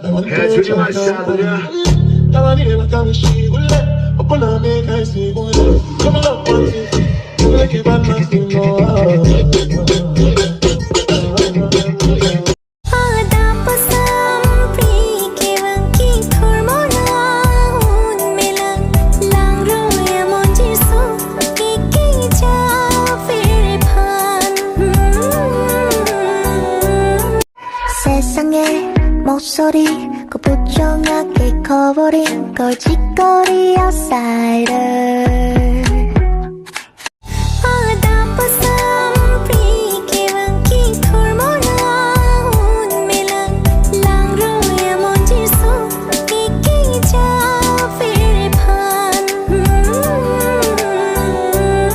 해주지 마시자 아들이야. 나만이 나가면 시골래 뻔뻔함에 갈 수 있고 정말 너한테 그렇게 만났을 거야 세상의 목소리 그 부정하게 커버린 거짓거리 outsider